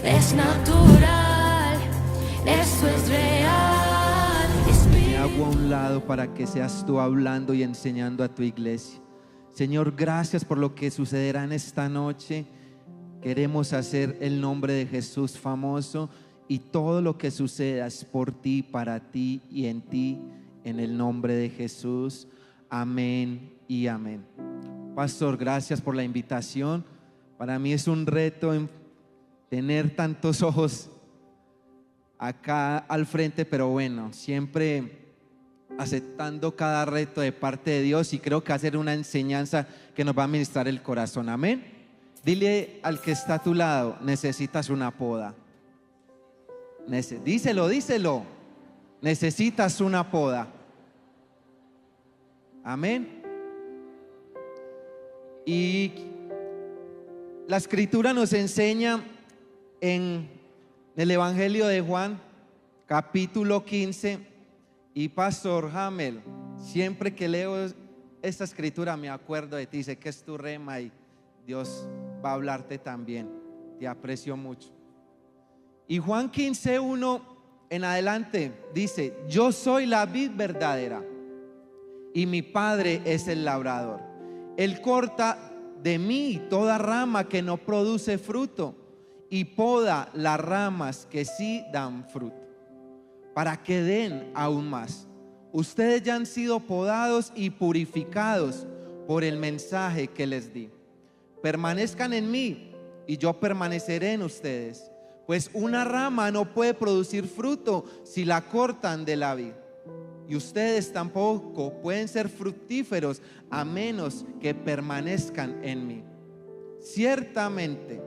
es natural, esto es real. Me hago a un lado para que seas tú hablando y enseñando a tu iglesia. Señor, gracias por lo que sucederá en esta noche. Queremos hacer el nombre de Jesús famoso, y todo lo que suceda es por ti, para ti y en ti, en el nombre de Jesús. Amén y amén. Pastor, gracias por la invitación. Para mí es un reto tener tantos ojos acá al frente, pero bueno, siempre aceptando cada reto de parte de Dios, y creo que va a ser una enseñanza que nos va a ministrar el corazón. Amén. Dile al que está a tu lado: necesitas una poda. Díselo, díselo. Necesitas una poda. Amén. Y la escritura nos enseña en el Evangelio de Juan, capítulo 15. Y Pastor Hamel, siempre que leo esta escritura me acuerdo de ti. Sé que es tu rema y Dios va a hablarte también. Te aprecio mucho. Y Juan 15:1 en adelante dice: yo soy la vid verdadera y mi Padre es el labrador. Él corta de mí toda rama que no produce fruto y poda las ramas que sí dan fruto, para que den aún más. Ustedes ya han sido podados y purificados por el mensaje que les di. Permanezcan en mí y yo permaneceré en ustedes, pues una rama no puede producir fruto si la cortan de la vid, y ustedes tampoco pueden ser fructíferos a menos que permanezcan en mí. Ciertamente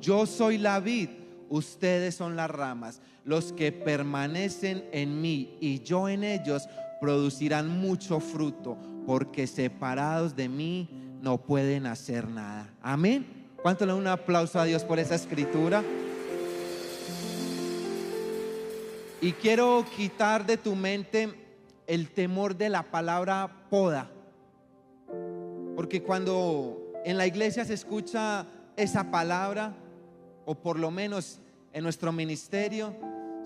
yo soy la vid, ustedes son las ramas. Los que permanecen en mí y yo en ellos producirán mucho fruto, porque separados de mí no pueden hacer nada. Amén. ¿Cuánto le dan un aplauso a Dios por esa escritura? Y quiero quitar de tu mente el temor de la palabra poda, porque cuando en la iglesia se escucha esa palabra, o por lo menos en nuestro ministerio,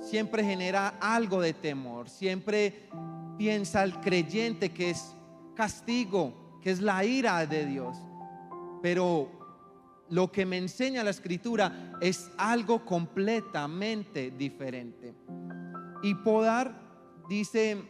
siempre genera algo de temor. Siempre piensa el creyente que es castigo, que es la ira de Dios. Pero lo que me enseña la escritura es algo completamente diferente. Y podar, dice,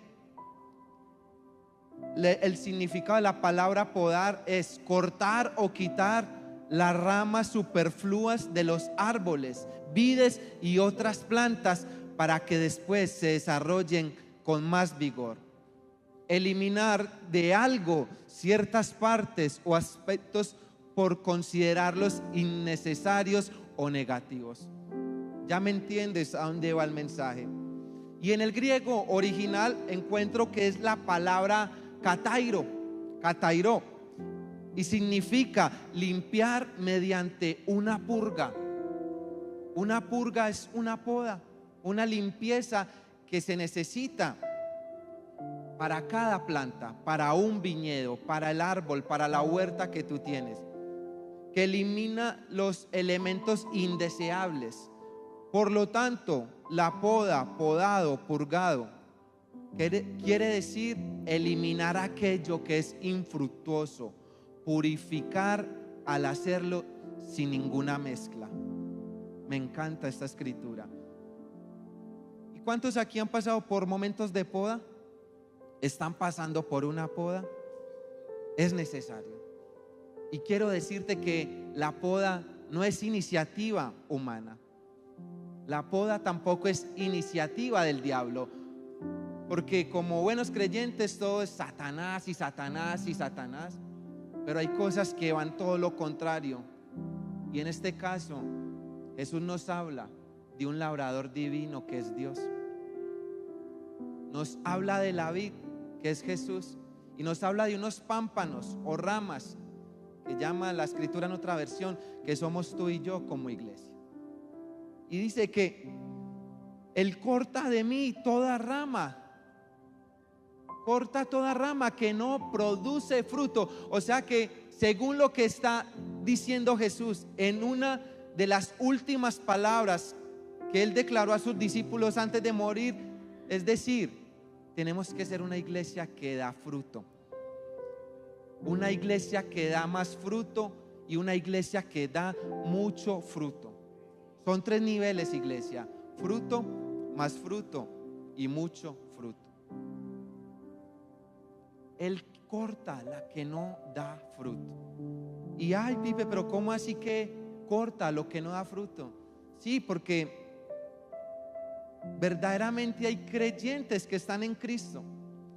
el significado de la palabra podar es cortar o quitar las ramas superfluas de los árboles, vides y otras plantas, para que después se desarrollen con más vigor. Eliminar de algo ciertas partes o aspectos por considerarlos innecesarios o negativos. Ya me entiendes a dónde va el mensaje. Y en el griego original encuentro que es la palabra katairo, y significa limpiar mediante una purga. Una purga es una poda, una limpieza que se necesita para cada planta, para un viñedo, para el árbol, para la huerta que tú tienes, que elimina los elementos indeseables. Por lo tanto, la poda, podado, purgado, quiere decir eliminar aquello que es infructuoso, purificar al hacerlo sin ninguna mezcla. Me encanta esta escritura. ¿Y cuántos aquí han pasado por momentos de poda? ¿Están pasando por una poda? Es necesario. Y quiero decirte que la poda no es iniciativa humana. La poda tampoco es iniciativa del diablo, porque como buenos creyentes todo es Satanás y Satanás y Satanás. Pero hay cosas que van todo lo contrario. Y en este caso Jesús nos habla de un labrador divino que es Dios. Nos habla de la vid, que es Jesús, y nos habla de unos pámpanos o ramas, que llama la escritura en otra versión, que somos tú y yo como iglesia. Y dice que Él corta de mí toda rama, corta toda rama que no produce fruto. O sea que según lo que está diciendo Jesús, en una de las últimas palabras que Él declaró a sus discípulos antes de morir. Es decir, tenemos que ser una iglesia que da fruto. Una iglesia que da más fruto y una iglesia que da mucho fruto. Son 3 niveles, iglesia: fruto, más fruto y mucho fruto. Él corta la que no da fruto. Y ay, Pipe, pero ¿cómo así que corta lo que no da fruto? Sí, porque verdaderamente hay creyentes que están en Cristo,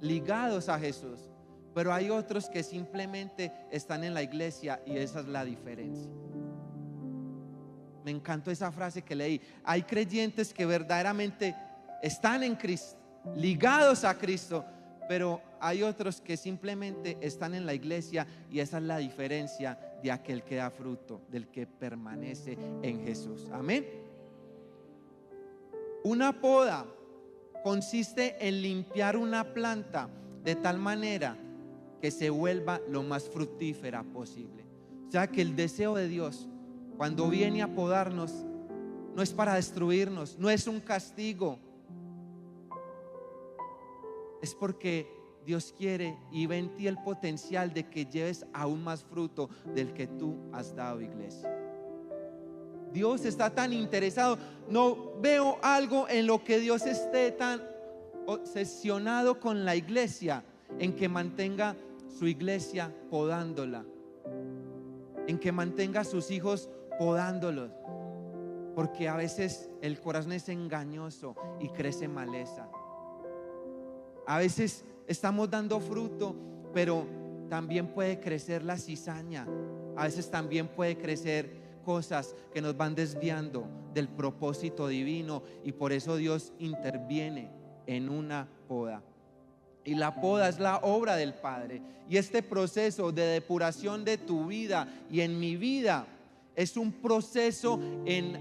ligados a Jesús, pero hay otros que simplemente están en la iglesia, y esa es la diferencia. Me encantó esa frase que leí: hay creyentes que verdaderamente están en Cristo, ligados a Cristo, pero hay otros que simplemente están en la iglesia, y esa es la diferencia de aquel que da fruto, del que permanece en Jesús. Amén. Una poda consiste en limpiar una planta de tal manera que se vuelva lo más fructífera posible. O sea que el deseo de Dios cuando viene a podarnos no es para destruirnos, no es un castigo, es porque Dios quiere y ve en ti el potencial de que lleves aún más fruto del que tú has dado, iglesia. Dios está tan interesado. No veo algo en lo que Dios esté tan obsesionado con la iglesia, en que mantenga su iglesia podándola, en que mantenga a sus hijos podándolos, porque a veces el corazón es engañoso y crece maleza. A veces estamos dando fruto, pero también puede crecer la cizaña. A veces también puede crecer cosas que nos van desviando del propósito divino, y por eso Dios interviene en una poda. Y la poda es la obra del Padre, y este proceso de depuración de tu vida y en mi vida es un proceso en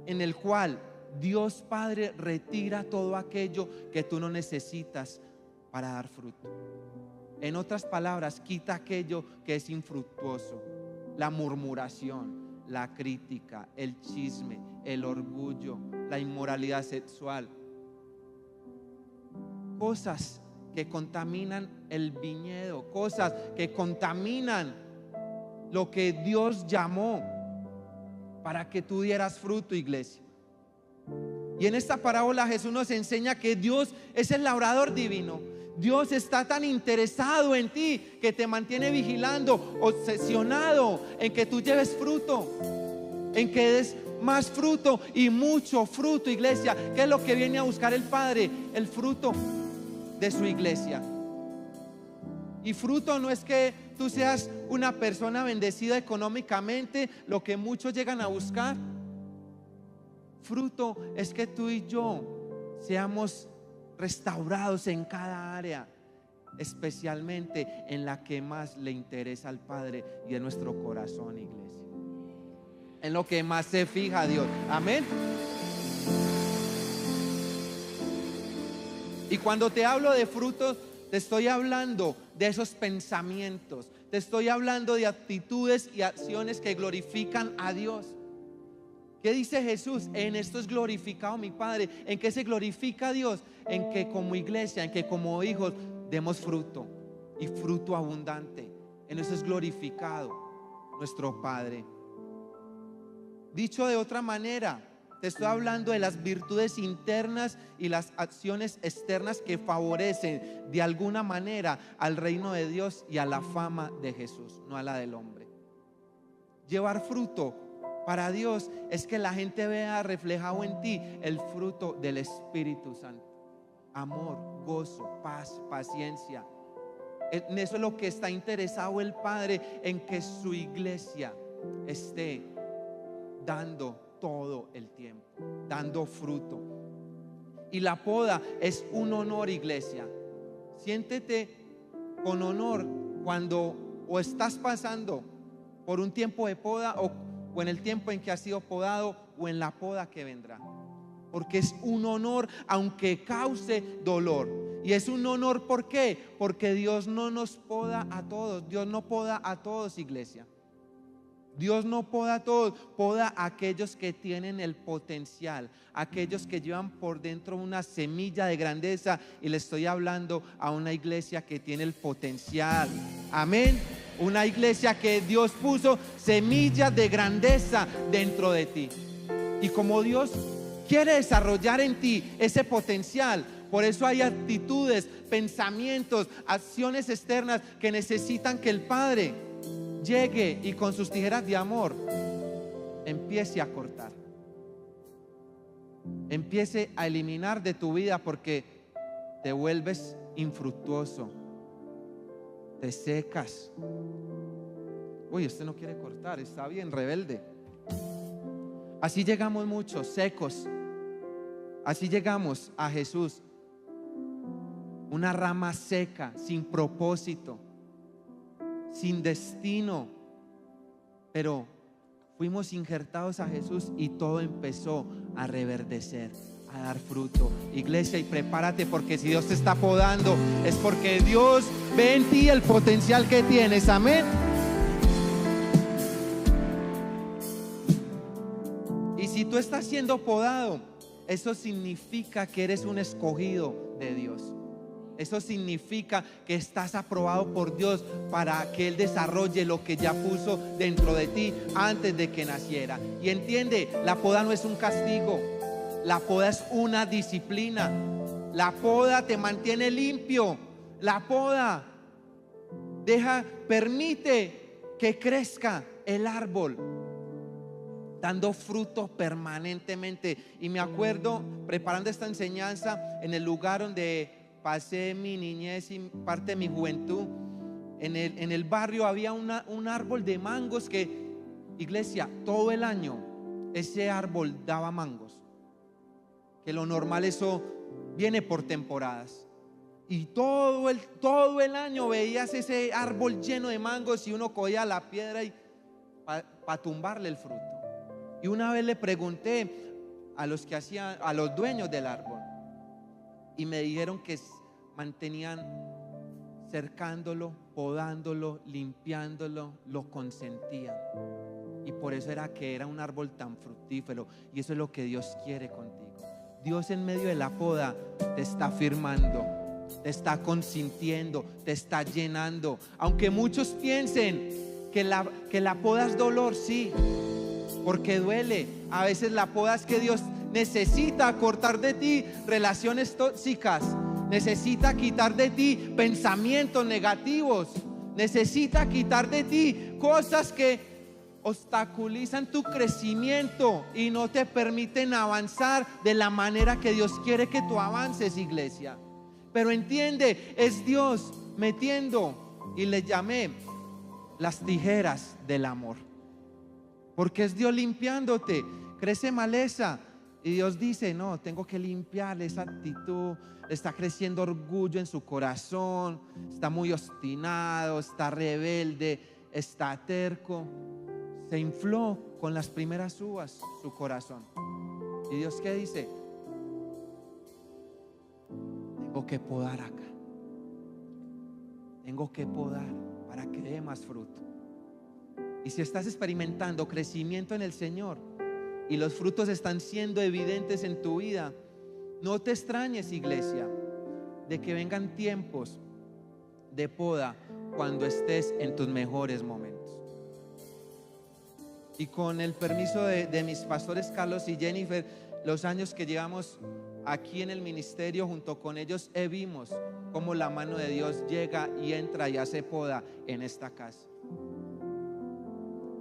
el cual Dios Padre retira todo aquello que tú no necesitas para dar fruto. En otras palabras, quita aquello que es infructuoso: la murmuración, la crítica, el chisme, el orgullo, la inmoralidad sexual, cosas que contaminan el viñedo, cosas que contaminan lo que Dios llamó para que tú dieras fruto, iglesia. Y en esta parábola Jesús nos enseña que Dios es el labrador divino. Dios está tan interesado en ti que te mantiene vigilando, obsesionado en que tú lleves fruto, en que des más fruto y mucho fruto, iglesia. ¿Qué es lo que viene a buscar el Padre? El fruto de su iglesia. Y fruto no es que tú seas una persona bendecida económicamente, lo que muchos llegan a buscar. Fruto es que tú y yo seamos restaurados en cada área, especialmente en la que más le interesa al Padre y en nuestro corazón, iglesia, en lo que más se fija Dios. Amén. Y cuando te hablo de frutos, te estoy hablando de esos pensamientos, te estoy hablando de actitudes y acciones que glorifican a Dios. ¿Qué dice Jesús? En esto es glorificado mi Padre. ¿En qué se glorifica a Dios? En que como iglesia, en que como hijos demos fruto, y fruto abundante. En eso es glorificado nuestro Padre. Dicho de otra manera, te estoy hablando de las virtudes internas y las acciones externas que favorecen de alguna manera al reino de Dios y a la fama de Jesús, no a la del hombre. Llevar fruto para Dios es que la gente vea reflejado en ti el fruto del Espíritu Santo: amor, gozo, paz, paciencia. En eso es lo que está interesado el Padre, en que su iglesia esté dando todo el tiempo, dando fruto. Y la poda es un honor, iglesia. Siéntete con honor cuando o estás pasando por un tiempo de poda, o en el tiempo en que has sido podado, o en la poda que vendrá, porque es un honor aunque cause dolor. Y es un honor, ¿por qué? Porque Dios no nos poda a todos. Dios no poda a todos, iglesia. Dios no poda a todos, poda a aquellos que tienen el potencial, aquellos que llevan por dentro una semilla de grandeza. Y le estoy hablando a una iglesia que tiene el potencial. Amén. Una iglesia que Dios puso semillas de grandeza dentro de ti. Y como Dios quiere desarrollar en ti ese potencial, por eso hay actitudes, pensamientos, acciones externas que necesitan que el Padre llegue y con sus tijeras de amor empiece a cortar, empiece a eliminar de tu vida, porque te vuelves infructuoso, te secas. Uy, usted no quiere cortar, está bien, rebelde. Así llegamos muchos secos, así llegamos a Jesús, una rama seca, sin propósito, sin destino, pero fuimos injertados a Jesús y todo empezó a reverdecer, a dar fruto. Iglesia, y prepárate, porque si Dios te está podando es porque Dios ve en ti el potencial que tienes. Amén. Y si tú estás siendo podado, eso significa que eres un escogido de Dios. Eso significa que estás aprobado por Dios para que Él desarrolle lo que ya puso dentro de ti antes de que naciera. Y entiende, la poda no es un castigo, la poda es una disciplina. La poda te mantiene limpio. La poda permite que crezca el árbol, dando fruto permanentemente. Y me acuerdo, preparando esta enseñanza, en el lugar donde pasé mi niñez y parte de mi juventud, en el barrio había un árbol de mangos que, iglesia, todo el año ese árbol daba mangos, que lo normal eso viene por temporadas. Y todo el año veías ese árbol lleno de mangos y uno cogía la piedra y para tumbarle el fruto. Y una vez le pregunté a los dueños del árbol, y me dijeron que mantenían cercándolo, podándolo, limpiándolo, lo consentían. Y por eso era que era un árbol tan fructífero. Y eso es lo que Dios quiere contigo. Dios en medio de la poda te está afirmando, te está consintiendo, te está llenando. Aunque muchos piensen que la poda es dolor, sí, porque duele. A veces la poda es que Dios necesita cortar de ti relaciones tóxicas, necesita quitar de ti pensamientos negativos, necesita quitar de ti cosas que obstaculizan tu crecimiento y no te permiten avanzar de la manera que Dios quiere que tú avances, iglesia. Pero entiende, es Dios metiendo, y le llamé las tijeras del amor, porque es Dios limpiándote. Crece maleza y Dios dice: no, tengo que limpiarle esa actitud. Está creciendo orgullo en su corazón, está muy obstinado, está rebelde, está terco. Se infló con las primeras uvas su corazón. ¿Y Dios qué dice? Tengo que podar acá, tengo que podar para que dé más fruto. Y si estás experimentando crecimiento en el Señor y los frutos están siendo evidentes en tu vida, no te extrañes, iglesia, de que vengan tiempos de poda cuando estés en tus mejores momentos. Y con el permiso de mis pastores Carlos y Jennifer, los años que llevamos aquí en el ministerio junto con ellos, vimos cómo la mano de Dios llega y entra y hace poda en esta casa.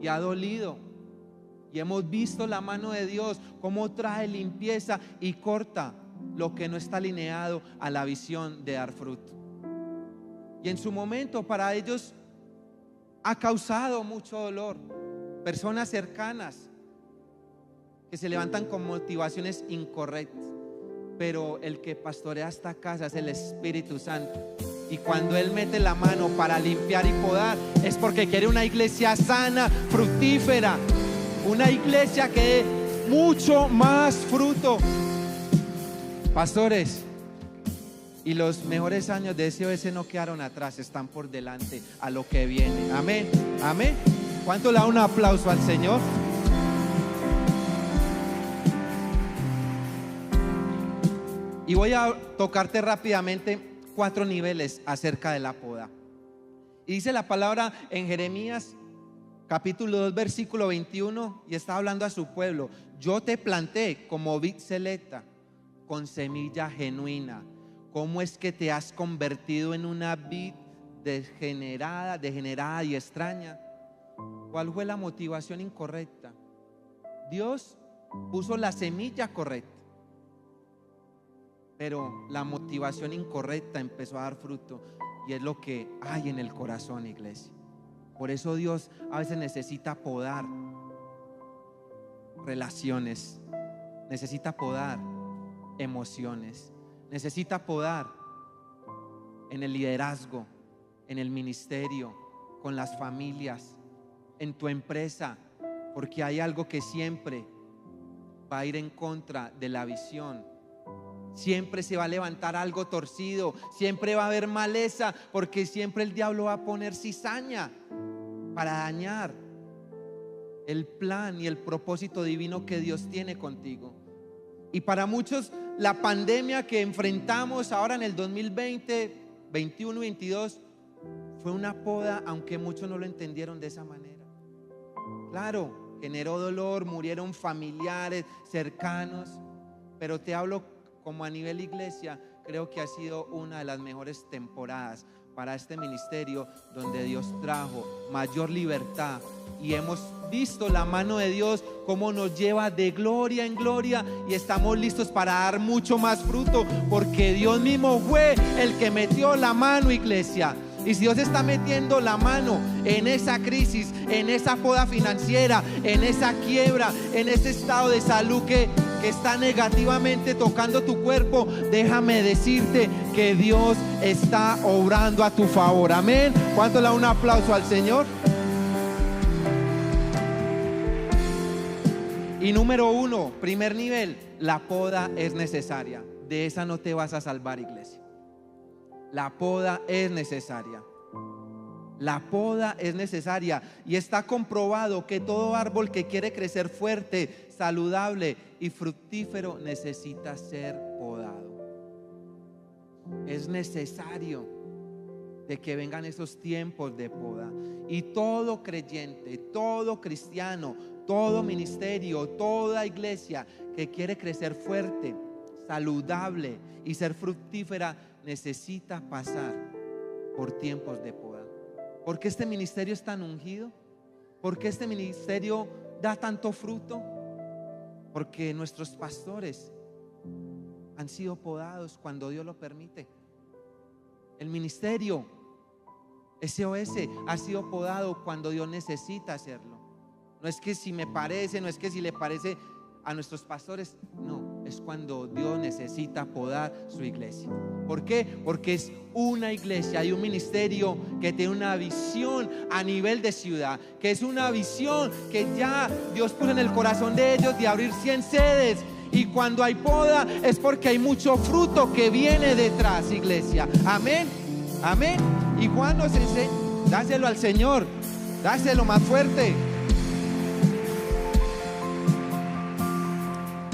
Y ha dolido, y hemos visto la mano de Dios cómo trae limpieza y corta lo que no está alineado a la visión de dar fruto. Y en su momento para ellos ha causado mucho dolor. Personas cercanas que se levantan con motivaciones incorrectas, pero el que pastorea esta casa es el Espíritu Santo. Y cuando Él mete la mano para limpiar y podar, es porque quiere una iglesia sana, fructífera, una iglesia que dé mucho más fruto. Pastores, y los mejores años de SOS no quedaron atrás, están por delante a lo que viene. Amén, amén. ¿Cuánto le da un aplauso al Señor? Y voy a tocarte rápidamente 4 niveles acerca de la poda. Y dice la palabra en Jeremías capítulo 2 versículo 21, y está hablando a su pueblo: yo te planté como vid selecta, con semilla genuina. ¿Cómo es que te has convertido en una vid degenerada y extraña? ¿Cuál fue la motivación incorrecta? Dios puso la semilla correcta, pero la motivación incorrecta empezó a dar fruto, y es lo que hay en el corazón, iglesia. Por eso Dios a veces necesita podar relaciones, necesita podar emociones, necesita podar en el liderazgo, en el ministerio, con las familias, en tu empresa, porque hay algo que siempre va a ir en contra de la visión. Siempre se va a levantar algo torcido, siempre va a haber maleza, porque siempre el diablo va a poner cizaña para dañar el plan y el propósito divino que Dios tiene contigo. Y para muchos, la pandemia que enfrentamos ahora en el 2020, 21 y 22 fue una poda, aunque muchos no lo entendieron de esa manera. Claro, generó dolor, murieron familiares cercanos, pero te hablo como a nivel iglesia. Creo que ha sido una de las mejores temporadas para este ministerio, donde Dios trajo mayor libertad, y hemos visto la mano de Dios cómo nos lleva de gloria en gloria, y estamos listos para dar mucho más fruto, porque Dios mismo fue el que metió la mano, iglesia. Y si Dios está metiendo la mano en esa crisis, en esa poda financiera, en esa quiebra, en ese estado de salud que está negativamente tocando tu cuerpo, déjame decirte que Dios está obrando a tu favor. Amén. ¿Cuánto le da un aplauso al Señor? Y número 1, primer nivel, la poda es necesaria. De esa no te vas a salvar, iglesia. La poda es necesaria. La poda es necesaria, y está comprobado que todo árbol que quiere crecer fuerte, saludable y fructífero necesita ser podado. Es necesario de que vengan esos tiempos de poda. Y todo creyente, todo cristiano, todo ministerio, toda iglesia que quiere crecer fuerte, saludable y ser fructífera necesita pasar por tiempos de poda. ¿Por qué este ministerio es tan ungido? ¿Por qué este ministerio da tanto fruto? Porque nuestros pastores han sido podados cuando Dios lo permite. El ministerio SOS ha sido podado cuando Dios necesita hacerlo. No es que si me parece, no es que si le parece a nuestros pastores, no, es cuando Dios necesita podar su iglesia. ¿Por qué? Porque es una iglesia y un ministerio que tiene una visión a nivel de ciudad, que es una visión que ya Dios puso en el corazón de ellos de abrir 100 sedes. Y cuando hay poda es porque hay mucho fruto que viene detrás, iglesia. Amén, amén. Y Juan nos enseña, dáselo al Señor, dáselo más fuerte.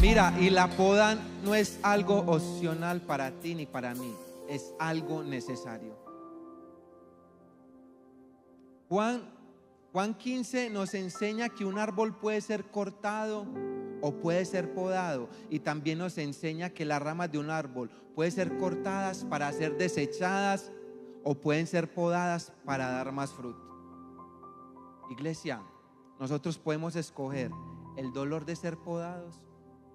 Mira, y la poda no es algo opcional para ti ni para mí, es algo necesario. Juan 15 nos enseña que un árbol puede ser cortado o puede ser podado, y también nos enseña que las ramas de un árbol pueden ser cortadas para ser desechadas o pueden ser podadas para dar más fruto. Iglesia, nosotros podemos escoger el dolor de ser podados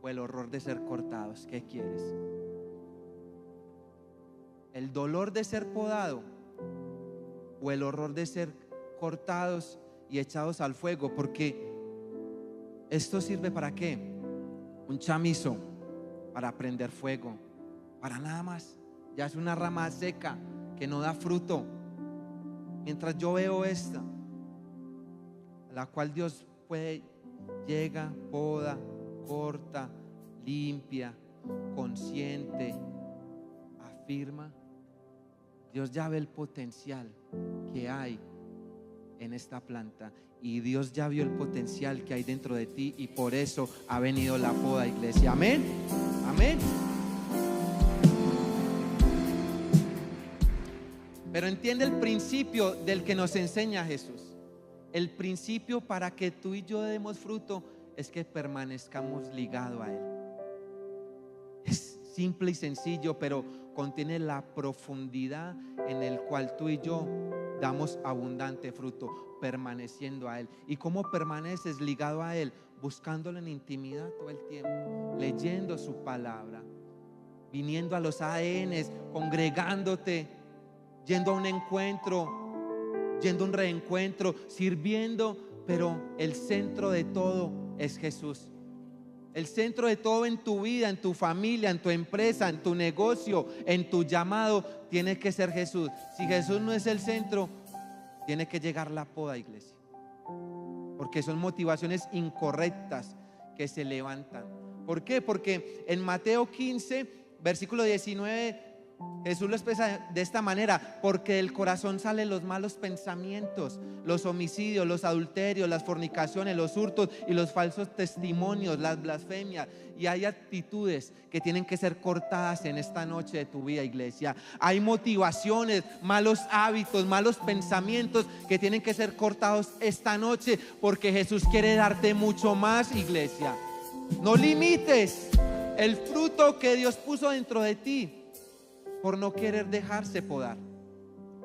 o el horror de ser cortados. ¿Qué quieres? El dolor de ser podado o el horror de ser cortados y echados al fuego. Porque esto sirve ¿para qué? Un chamizo para prender fuego, para nada más. Ya es una rama seca que no da fruto. Mientras yo veo esta, a la cual Dios llega, poda, corta, limpia, consciente, afirma. Dios ya ve el potencial que hay en esta planta. Y Dios ya vio el potencial que hay dentro de ti y por eso ha venido la poda, iglesia. Amén, amén. Pero entiende el principio del que nos enseña Jesús. El principio para que tú y yo demos fruto es que permanezcamos ligados a Él. Es simple y sencillo, pero contiene la profundidad en el cual tú y yo damos abundante fruto, permaneciendo a Él. ¿Y cómo permaneces ligado a Él? Buscándolo en intimidad todo el tiempo, leyendo su palabra, viniendo a los ADNs, congregándote, yendo a un encuentro, yendo a un reencuentro, sirviendo, pero el centro de todo es Jesús. El centro de todo en tu vida, en tu familia, en tu empresa, en tu negocio, en tu llamado, tiene que ser Jesús. Si Jesús no es el centro, tiene que llegar la poda, iglesia. Porque son motivaciones incorrectas que se levantan. ¿Por qué? Porque en Mateo 15, versículo 19, Jesús lo expresa de esta manera: porque del corazón salen los malos pensamientos, los homicidios, los adulterios, las fornicaciones, los hurtos y los falsos testimonios, las blasfemias. Y hay actitudes que tienen que ser cortadas en esta noche de tu vida, iglesia. Hay motivaciones, malos hábitos, malos pensamientos que tienen que ser cortados esta noche, porque Jesús quiere darte mucho más, iglesia. No limites el fruto que Dios puso dentro de ti por no querer dejarse podar.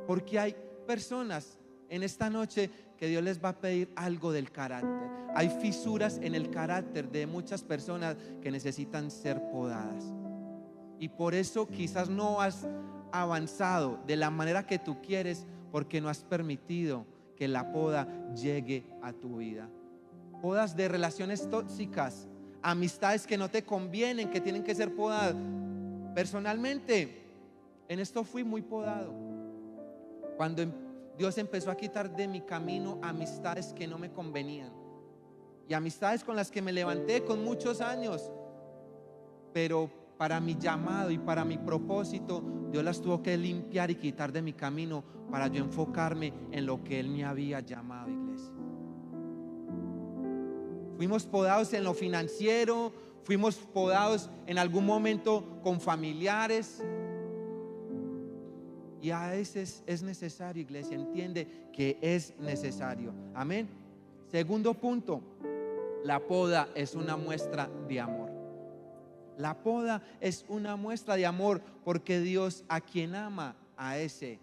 Porque hay personas en esta noche que Dios les va a pedir algo del carácter. Hay fisuras en el carácter de muchas personas que necesitan ser podadas. Y por eso quizás no has avanzado de la manera que tú quieres, porque no has permitido que la poda llegue a tu vida. Podas de relaciones tóxicas, amistades que no te convienen, que tienen que ser podadas. Personalmente, en esto fui muy podado. Cuando Dios empezó a quitar de mi camino amistades que no me convenían, y amistades con las que me levanté con muchos años, pero para mi llamado y para mi propósito, Dios las tuvo que limpiar y quitar de mi camino para yo enfocarme en lo que Él me había llamado, iglesia. Fuimos podados en lo financiero, fuimos podados en algún momento con familiares. Y a veces es necesario, iglesia, entiende que es necesario. Amén. Segundo punto, la poda es una muestra de amor. La poda es una muestra de amor, porque Dios a quien ama, a ese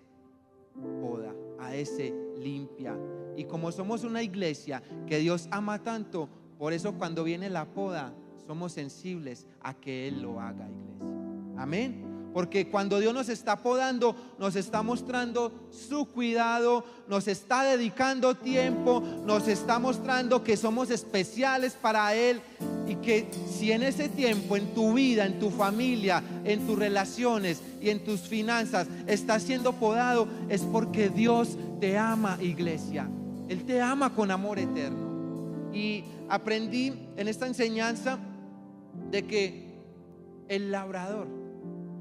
poda, a ese limpia. Y como somos una iglesia que Dios ama tanto, por eso cuando viene la poda somos sensibles a que Él lo haga, iglesia. Amén. Porque cuando Dios nos está podando, nos está mostrando su cuidado, nos está dedicando tiempo, nos está mostrando que somos especiales para Él. Y que si en ese tiempo, en tu vida, en tu familia, en tus relaciones y en tus finanzas estás siendo podado, es porque Dios te ama, iglesia. Él te ama con amor eterno. Y aprendí en esta enseñanza de que el labrador,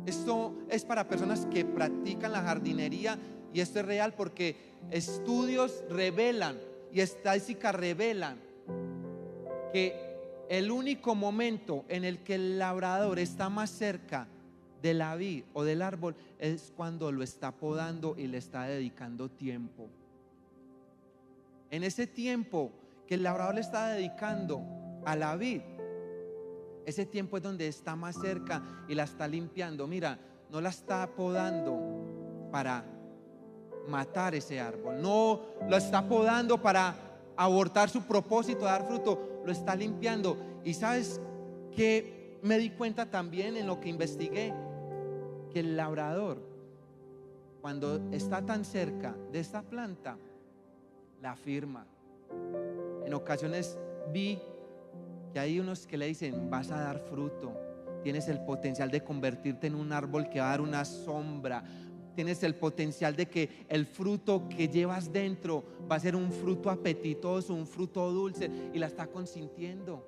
esto es para personas que practican la jardinería, y esto es real porque estudios revelan y estadísticas revelan que el único momento en el que el labrador está más cerca de la vid o del árbol es cuando lo está podando y le está dedicando tiempo. En ese tiempo que el labrador le está dedicando a la vid, ese tiempo es donde está más cerca y la está limpiando. Mira, no la está podando para matar ese árbol, no lo está podando para abortar su propósito de dar fruto, lo está limpiando. Y sabes que me di cuenta también en lo que investigué, que el labrador, cuando está tan cerca de esta planta, la firma. En ocasiones vi que hay unos que le dicen: vas a dar fruto, tienes el potencial de convertirte en un árbol que va a dar una sombra, tienes el potencial de que el fruto que llevas dentro va a ser un fruto apetitoso, un fruto dulce, y la está consintiendo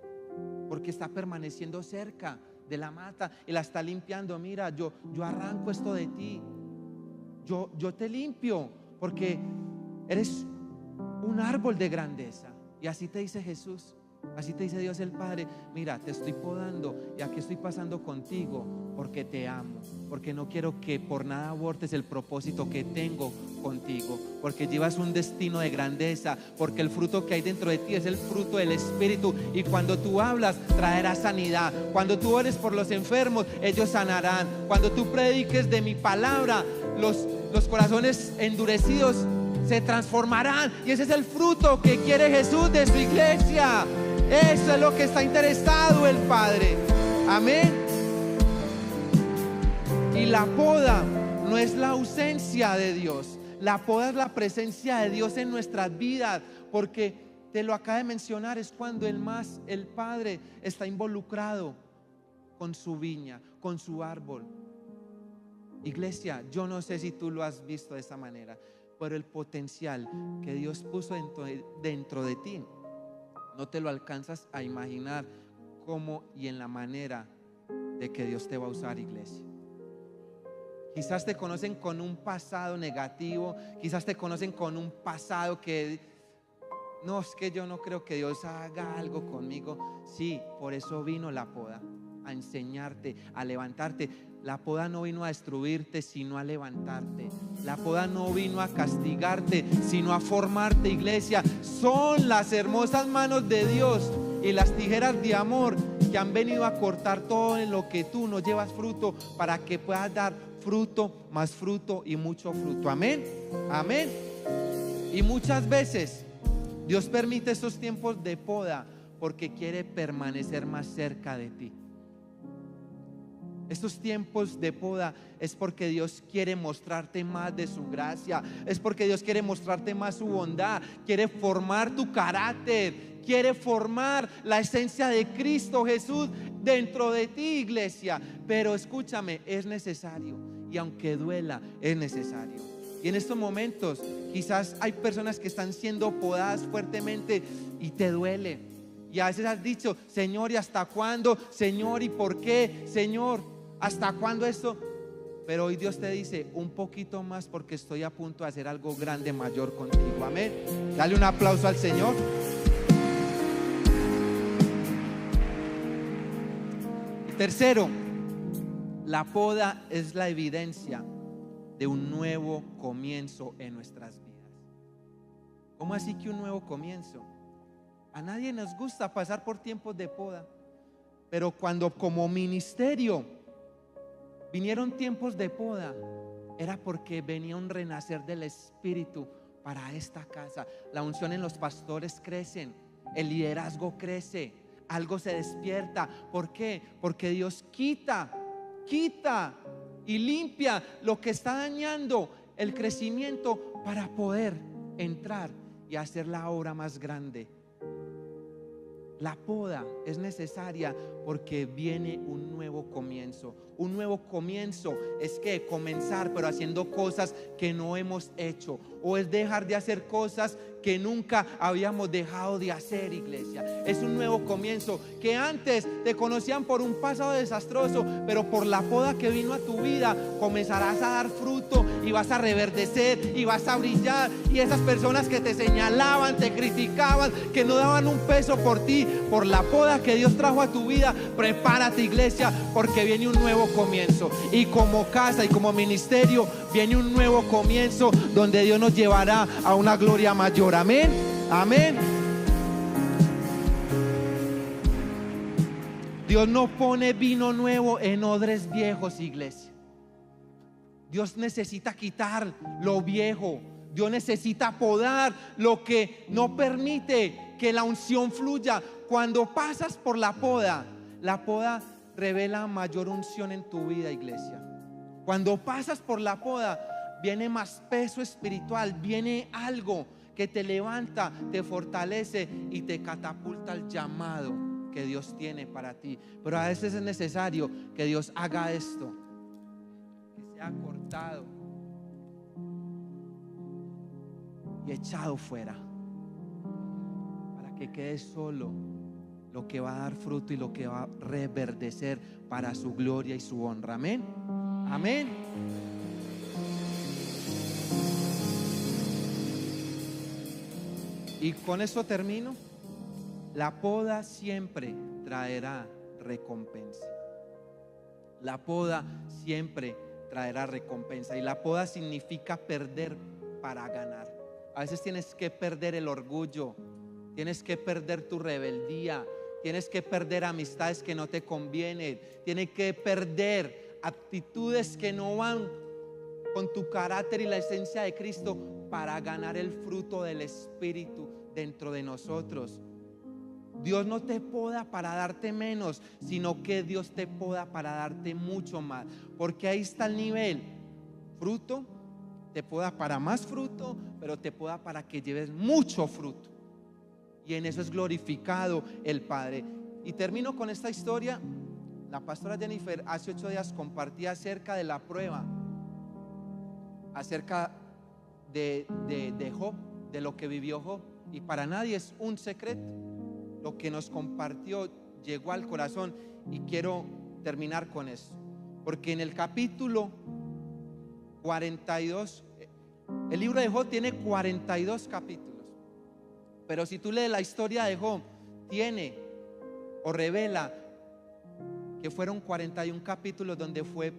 porque está permaneciendo cerca de la mata y la está limpiando. Mira, yo arranco esto de ti, yo te limpio porque eres un árbol de grandeza. Y así te dice Jesús, así te dice Dios el Padre: mira, te estoy podando y aquí estoy pasando contigo porque te amo, porque no quiero que por nada abortes el propósito que tengo contigo, porque llevas un destino de grandeza, porque el fruto que hay dentro de ti es el fruto del Espíritu, y cuando tú hablas traerás sanidad. Cuando tú ores por los enfermos, ellos sanarán. Cuando tú prediques de mi palabra, los corazones endurecidos se transformarán. Y ese es el fruto que quiere Jesús de su iglesia. Eso es lo que está interesado el Padre. Amén. Y la poda no es la ausencia de Dios. La poda es la presencia de Dios en nuestras vidas, porque te lo acabo de mencionar, es cuando el Padre está involucrado con su viña, con su árbol. Iglesia, yo no sé si tú lo has visto de esta manera, pero el potencial que Dios puso dentro de ti, no te lo alcanzas a imaginar cómo y en la manera de que Dios te va a usar, iglesia. Quizás te conocen con un pasado negativo, quizás te conocen con un pasado que no, es que yo no creo que Dios haga algo conmigo. Sí, por eso vino la poda, a enseñarte, a levantarte. La poda no vino a destruirte, sino a levantarte. La poda no vino a castigarte, sino a formarte, iglesia. Son las hermosas manos de Dios y las tijeras de amor que han venido a cortar todo en lo que tú no llevas fruto, para que puedas dar fruto, más fruto y mucho fruto. Amén, amén. Y muchas veces Dios permite estos tiempos de poda porque quiere permanecer más cerca de ti. Estos tiempos de poda es porque Dios quiere mostrarte más de su gracia, es porque Dios quiere mostrarte más su bondad, quiere formar tu carácter, quiere formar la esencia de Cristo Jesús dentro de ti, iglesia. Pero escúchame, es necesario, y aunque duela, es necesario. Y en estos momentos quizás hay personas que están siendo podadas fuertemente y te duele. Y a veces has dicho: Señor, ¿y hasta cuándo? Señor, ¿y por qué? Señor, ¿hasta cuándo esto? Pero hoy Dios te dice: un poquito más, porque estoy a punto de hacer algo grande, mayor contigo. Amén. Dale un aplauso al Señor. Tercero, la poda es la evidencia de un nuevo comienzo en nuestras vidas. ¿Cómo así que un nuevo comienzo? A nadie nos gusta pasar por tiempos de poda, pero cuando como ministerio vinieron tiempos de poda, era porque venía un renacer del Espíritu para esta casa. La unción en los pastores crece, el liderazgo crece, algo se despierta. ¿Por qué? Porque Dios quita y limpia lo que está dañando el crecimiento, para poder entrar y hacer la obra más grande. La poda es necesaria porque viene un nuevo comienzo. Un nuevo comienzo es que comenzar, pero haciendo cosas que no hemos hecho, o es dejar de hacer cosas que nunca habíamos dejado de hacer, iglesia. Es un nuevo comienzo, que antes te conocían por un pasado desastroso, pero por la poda que vino a tu vida comenzarás a dar fruto y vas a reverdecer y vas a brillar. Y esas personas que te señalaban, te criticaban, que no daban un peso por ti, por la poda que Dios trajo a tu vida, prepárate, iglesia, porque viene un nuevo comienzo. Y como casa y como ministerio viene un nuevo comienzo, donde Dios nos llevará a una gloria mayor. Amén, amén. Dios no pone vino nuevo en odres viejos, iglesia. Dios necesita quitar lo viejo. Dios necesita podar lo que no permite que la unción fluya. Cuando pasas por la poda revela mayor unción en tu vida, iglesia. Cuando pasas por la poda, viene más peso espiritual, viene algo que te levanta, te fortalece y te catapulta al llamado que Dios tiene para ti. Pero a veces es necesario que Dios haga esto, que sea cortado y echado fuera, para que quede solo lo que va a dar fruto y lo que va a reverdecer para su gloria y su honra. Amén, amén. Y con eso termino. La poda siempre traerá recompensa. La poda siempre traerá recompensa. Y la poda significa perder para ganar. A veces tienes que perder el orgullo, tienes que perder tu rebeldía, tienes que perder amistades que no te convienen, tienes que perder actitudes que no van con tu carácter y la esencia de Cristo para ganar el fruto del Espíritu dentro de nosotros. Dios no te poda para darte menos, sino que Dios te poda para darte mucho más, porque ahí está el nivel. Fruto, te poda para más fruto, pero te poda para que lleves mucho fruto, y en eso es glorificado el Padre. Y termino con esta historia. La pastora Jennifer hace 8 días compartía acerca de la prueba, acerca de Job, de lo que vivió Job, y para nadie es un secreto. Lo que nos compartió llegó al corazón, y quiero terminar con eso, porque en el capítulo 42, el libro de Job tiene 42 capítulos, pero si tú lees la historia de Job, tiene o revela que fueron 41 capítulos donde fue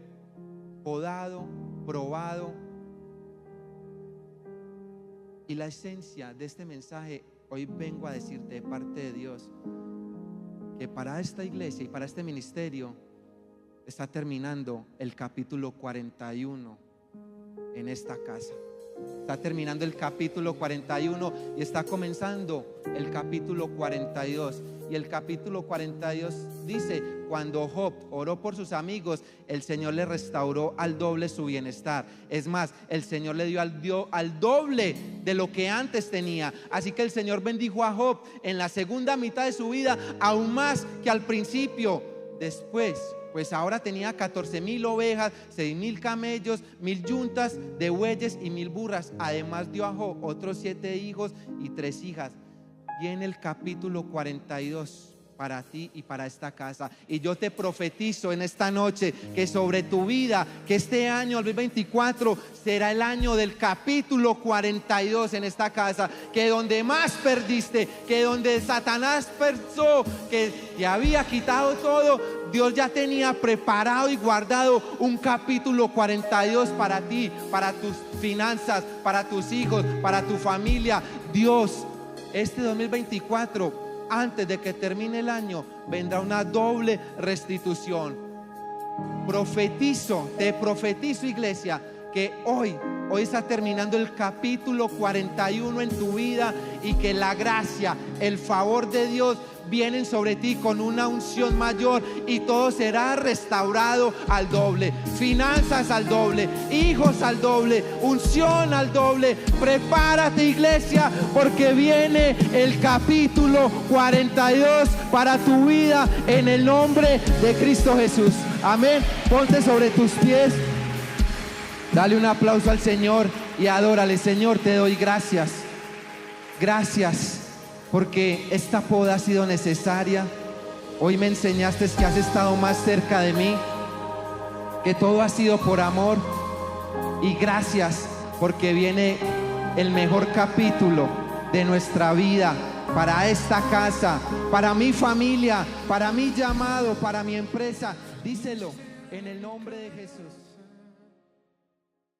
podado, probado. Y la esencia de este mensaje, hoy vengo a decirte de parte de Dios, que para esta iglesia y para este ministerio está terminando el capítulo 41 en esta casa. Está terminando el capítulo 41 y está comenzando el capítulo 42. Y el capítulo 42 dice: cuando Job oró por sus amigos, el Señor le restauró al doble su bienestar. Es más, el Señor le dio al doble de lo que antes tenía. Así que el Señor bendijo a Job en la segunda mitad de su vida, aún más que al principio. Después, pues ahora tenía 14,000 ovejas, 6,000 camellos, 1,000 yuntas de bueyes y 1,000 burras. Además dio a Job otros 7 hijos y 3 hijas. Viene el capítulo 42 para ti y para esta casa, y yo te profetizo en esta noche que sobre tu vida, que este año 2024 será el año del capítulo 42 en esta casa, que donde más perdiste, que donde Satanás pensó que te había quitado todo, Dios ya tenía preparado y guardado un capítulo 42 para ti, para tus finanzas, para tus hijos, para tu familia. Dios, este 2024, antes de que termine el año, vendrá una doble restitución. Te profetizo, iglesia, que hoy está terminando el capítulo 41 en tu vida, y que la gracia, el favor de Dios vienen sobre ti con una unción mayor, y todo será restaurado al doble. Finanzas al doble, hijos al doble, unción al doble. Prepárate, iglesia, porque viene el capítulo 42 para tu vida, en el nombre de Cristo Jesús. Amén. Ponte sobre tus pies, dale un aplauso al Señor y adórale. Señor, te doy gracias. Gracias porque esta poda ha sido necesaria. Hoy me enseñaste que has estado más cerca de mí, que todo ha sido por amor. Y gracias porque viene el mejor capítulo de nuestra vida, para esta casa, para mi familia, para mi llamado, para mi empresa. Díselo en el nombre de Jesús.